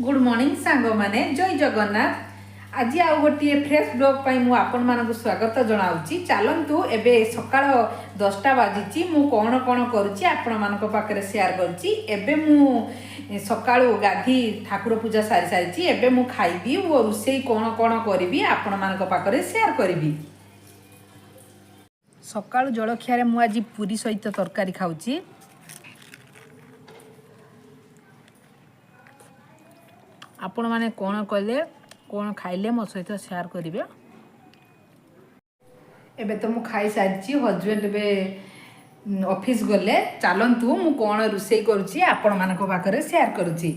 Good morning सांग माने जय जगन्नाथ। आज आउ गोटे फ्रेश ब्लॉग पाई मु आपण मानक स्वागत जनाऊँगी। चलतु एबे सकाळ 10टा बाजी मु कौन कौन करुच्ची आपण मानक पाखरे शेयर करुच्ची। एबे मु सकाळू गाधी ठाकुर पूजा सारी सारी एबे मु खाइबी और रोषे कौन कौन करी आपण मानक पाखरे शेयर करी। सकाळू जलखिया मु आज पूरी सहित तरकारी खाऊची। आपण माने कौन कले कौन खाइले मो सहित शेयर करेंगे। एबे तो मु खाई सारी हजबैंड बे ऑफिस गले। चलतु मु कौन रोषे करुच्ची आपण मानक पाखरे शेयर करुच्ची।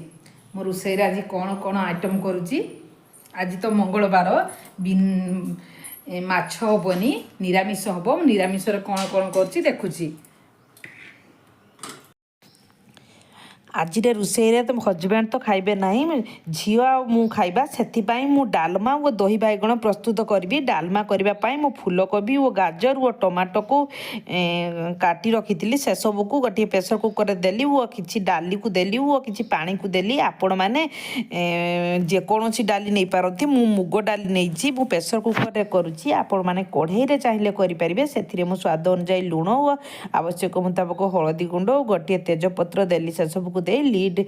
मो रोषे आज कौन कौन आइटम करुच्ची। आज तो मंगलवार माछ हेनी निरामिष हम। निरामिष कौन कौन करुच्ची देखुची। आज रोषे तो हजबैंड तो खाइबे नहीं, झील मु खाइबा से मु डालमा और दही बैगण प्रस्तुत करी। डालमा करने मु फूलकोबी और गाजर और टमाटो को काटी रखी से सब को गोटे प्रेसर कुकर देली और किसी डाली को देली और किसी पानी को देली। आपण मैंने जेकोसी डाली नहीं पारती, मु मुग डाली नहीं मु प्रेसर कुकर करुच्ची। आपण मैंने कढ़ई रे चाहिए करेंगे। से स्वाद अनुजाई लुण और आवश्यक मुताबक हलदी गुंड और गोटे तेजपत्र देली से सब को दे लीड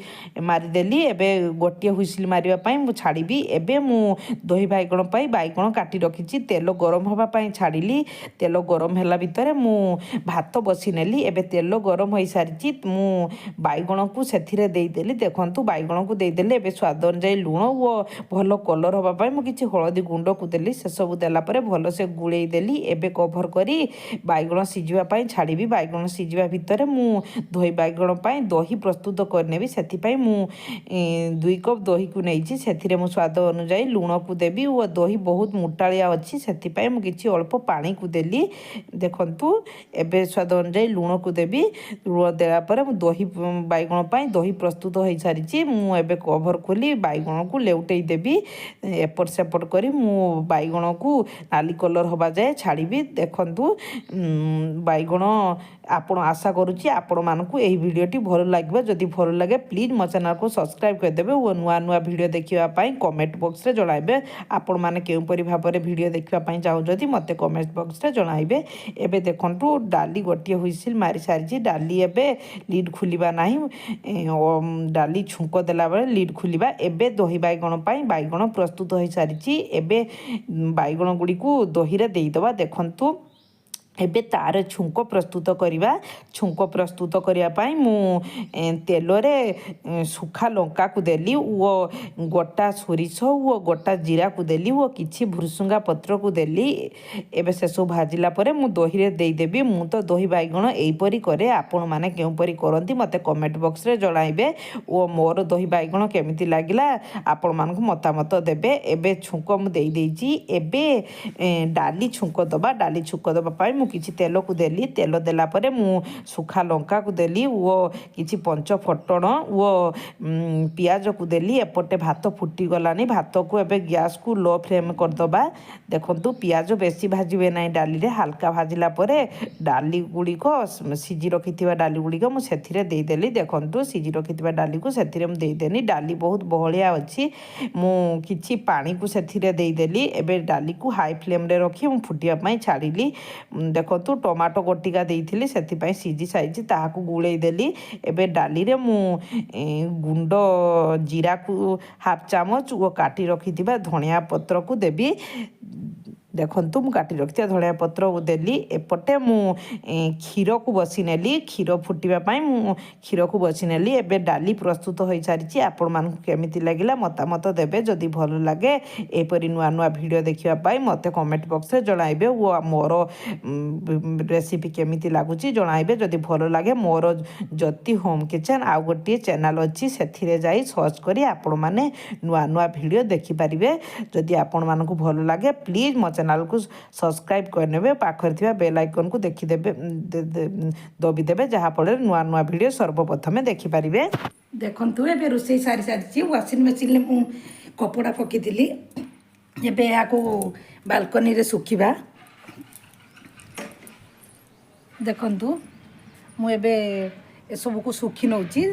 मारिदेली। एबे गोटे हुइसिल मारिबा मु छाड़ी। एबे मु दही बैगण बैगण काटी रखी तेल गरम होगापाई छाड़ी। तेल गरम है भितर मु भात बसी नेली। एबे तेल गरम हो सारी मु बैगण को से देदेली। देखु बैगण को देदेली। एबे स्वाद अनुजाई लुण और भल कलर होगापाई मु किसी हलदी गुंड को देली। से सब देलापर भल से गुड़े देली। एबे कभर करी बैगण सिझापी छाड़ी। बैगण सिझा भितर मु दही बैगण दही प्रस्तुत करनेबी। से 2 कप दही को नहीं से मु स्वाद अनुजाई लुण को देवी और दही बहुत मोटालिया अच्छी से किसी अल्प पानी को देली। देखंतु एबे स्वाद अनुजाई लुण को देवी। लुण देलापर दही बैगण दही प्रस्तुत हो सारी। मु एबे कभर खोली बैगण को लेउटई देवी। एपट सेपट करी मु बैगण को नाली कलर होबा जाए छाड़ी। देखंतु बैगण आपण आशा करुच्ची आपण मानकु एही वीडियोटी भल लगे। जदि भल लगे प्लीज मो चैनल को सब्सक्राइब करदेवे और नुआ नुआ वीडियो देखापी कमेंट बॉक्स रे जणाइबे। आपण माने केउपरि भाबरे वीडियो देखापी चाहूँगी मते कमेंट बॉक्स रे जणाइबे। एबे देखंतु डाली गोटे हुइसिल मारी सारी। डाली एबे लीड खुलिबा नाही, डाली छुंक देला बेले लीड खुलिबा। एबे दही बैगण बैगण प्रस्तुत हो सारी। एबे बैगण गुड़ी को दही रे देइदबा। देखंतु एबे तार छुंक प्रस्तुत करवा। छुंक प्रस्तुत करने मु तेल रे सुखा लंका को देली और गोटा सोरिष और गोटा जीरा को देली और किछि भुरुसुंगा पत्र को देली। एबे से सब भाजिला परे मु दही रे देई देबी। मु तो दही बैगण एपरी करे। आपण माने केउपरी करंती मते कमेंट बॉक्स रे जणाइबे और मोर दही बैगण केमिति लागिला आपण मानकु मतामत देबे। एबे छुंक मु देई देइची। एबे डाली छुंक दबा। डाली छुंक दबा पाई किसी तेल को देली। तेल देला परे मु सुखा लंका को देली वो किसी पंच फटण वो पियाज को देली। एपटे भात फुटी गलानी। भात को एबे गैस को लो फ्लेम करदबा। देखंतु पियाज बेसी भाजिबे नाही डाली रे, हल्का भाजिला परे डाली गुड़िक सिझी रखिथिबा डाली गुड़िक मु सेथिरे देई देली। देखंतु सिझी रखिथिबा डाली को सेथिरे मु देई देनी। डाली बहुत बहलिया अछि। मु किछि पानी को सेथिरे देई देली। एबे डाली को हाई फ्लेम रे रखी मु फुटिया पई छाड़ीली। देखो टमाटो गोटिका देइथिली सेथिपाई सिझी साइज ताहाकू गुळेई देली। एबे डाली रे मु गुंड जीरा को हाफ चामच वो काटी रखिथिबा धनिया पत्र को देबी। देखंतु मु काटी रखिथिबा धनिया पत्र को देली। एपटे मु क्षीर को बसी नेली। क्षीर फुटिबा पई मु क्षीर को बसी नेली। एबे डाली प्रस्तुत हो सारी। आपण मानकु केमिति लागिला मतामत देबे। जदि भल लागे एपरी नुआ नुआ वीडियो देखिबा पई मते कमेंट बॉक्स रे जणाइबे। वो मोर रेसिपी केमिति लागुची जणाइबे। जदि भल लागे मोर ज्योति होम किचन आ गोटे चैनल अछि सेथिरे जाई सर्च करी आपण माने नुआ नुआ वीडियो देखि परिबे। जदि आपण मानकु भल लागे प्लीज मो चैनल को सब्सक्राइब करने पाखर थिबा बेल आइकन को देखिदेबे दबिदेबे जहाँ फल नुआ नुआ वीडियो सर्वप्रथमे देखिपारे। देखु ए रोषे सारी सारी वाशिंग मशीन मु कपड़ा पकईली। एबे या बालकनी रे सुखिबा। देखंतु मु एबे ए सब को सुखी नौची।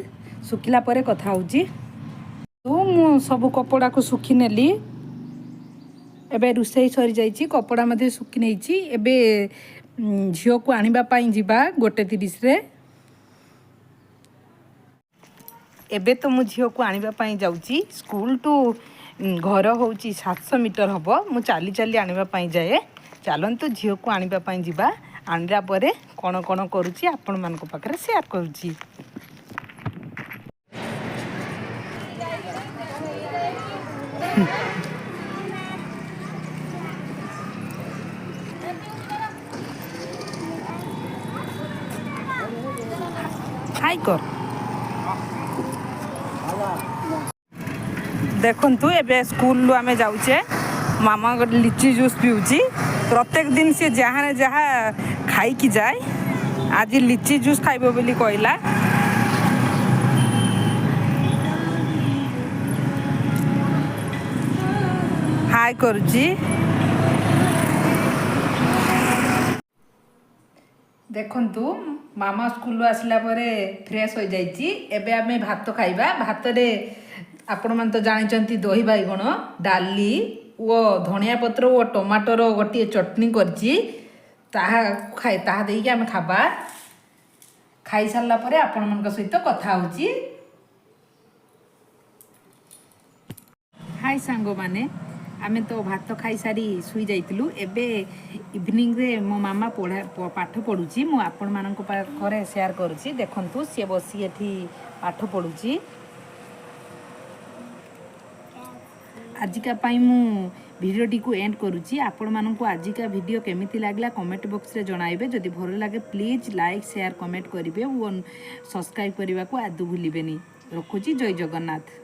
सुखिला परे कथा होची। ମୁଁ ସବୁ କପଡ଼ାକୁ ଶୁଖି ନେଲି। ଏବେ ରୋଷେଇ ସରି ଯାଇଛି, କପଡ଼ା ମଧ୍ୟ ଶୁଖି ନେଇଛି। ଏବେ ଝିଅକୁ ଆଣିବା ପାଇଁ ଯିବା 1:30ରେ। ଏବେ ତ ମୁଁ ଝିଅକୁ ଆଣିବା ପାଇଁ ଯାଉଛି। ସ୍କୁଲଠୁ ଘର ହେଉଛି 700 ମିଟର ହେବ। ମୁଁ ଚାଲି ଚାଲି ଆଣିବା ପାଇଁ ଯାଏ। ଚାଲନ୍ତୁ ଝିଅକୁ ଆଣିବା ପାଇଁ ଯିବା। ଆଣିଲା ପରେ କ'ଣ କ'ଣ କରୁଛି ଆପଣମାନଙ୍କ ପାଖରେ ସେୟାର କରୁଛି। ହାଇ କର। ଦେଖନ୍ତୁ ଏବେ ସ୍କୁଲରୁ ଆମେ ଯାଉଛେ। ମାମା ଗୋଟେ ଲିଚି ଜୁସ୍ ପିଉଛି। ପ୍ରତ୍ୟେକ ଦିନ ସେ ଯାହା ଖାଇକି ଯାଏ। ଆଜି ଲିଚି ଜୁସ୍ ଖାଇବ ବୋଲି କହିଲା। ହାଇ କରୁଛି। ଦେଖନ୍ତୁ ମାମା ସ୍କୁଲରୁ ଆସିଲା ପରେ ଫ୍ରେଶ୍ ହୋଇଯାଇଛି। ଏବେ ଆମେ ଭାତ ଖାଇବା। ଭାତରେ ଆପଣମାନେ ତ ଜାଣିଛନ୍ତି ଦହି ବାଇଗଣ, ଡାଲି ଓ ଧନିଆ ପତ୍ର ଓ ଟମାଟୋର ଗୋଟିଏ ଚଟଣି କରିଛି। ତାହା ଦେଇକି ଆମେ ଖାଇବା। ଖାଇସାରିଲା ପରେ ଆପଣମାନଙ୍କ ସହିତ କଥା ହେଉଛି। ହାଇ ସାଙ୍ଗମାନେ, ଆମେ ତ ଭାତ ଖାଇସାରି ଶୋଇ ଯାଇଥିଲୁ। ଏବେ ଇଭିନିଂରେ ମୋ ମାମା ପାଠ ପଢ଼ୁଛି। ମୁଁ ଆପଣମାନଙ୍କ ପାଖରେ ସେୟାର କରୁଛି। ଦେଖନ୍ତୁ ସିଏ ବସି ଏଠି ପାଠ ପଢ଼ୁଛି। ଆଜିକା ପାଇଁ ମୁଁ ଭିଡ଼ିଓଟିକୁ ଏଣ୍ଡ କରୁଛି। ଆପଣମାନଙ୍କୁ ଆଜିକା ଭିଡ଼ିଓ କେମିତି ଲାଗିଲା କମେଣ୍ଟ ବକ୍ସରେ ଜଣାଇବେ। ଯଦି ଭଲ ଲାଗେ ପ୍ଲିଜ୍ ଲାଇକ୍ ସେୟାର କମେଣ୍ଟ କରିବେ ଓ ସବସ୍କ୍ରାଇବ୍ କରିବାକୁ ଆଦୌ ଭୁଲିବେନି। ରଖୁଛି। ଜୟ ଜଗନ୍ନାଥ।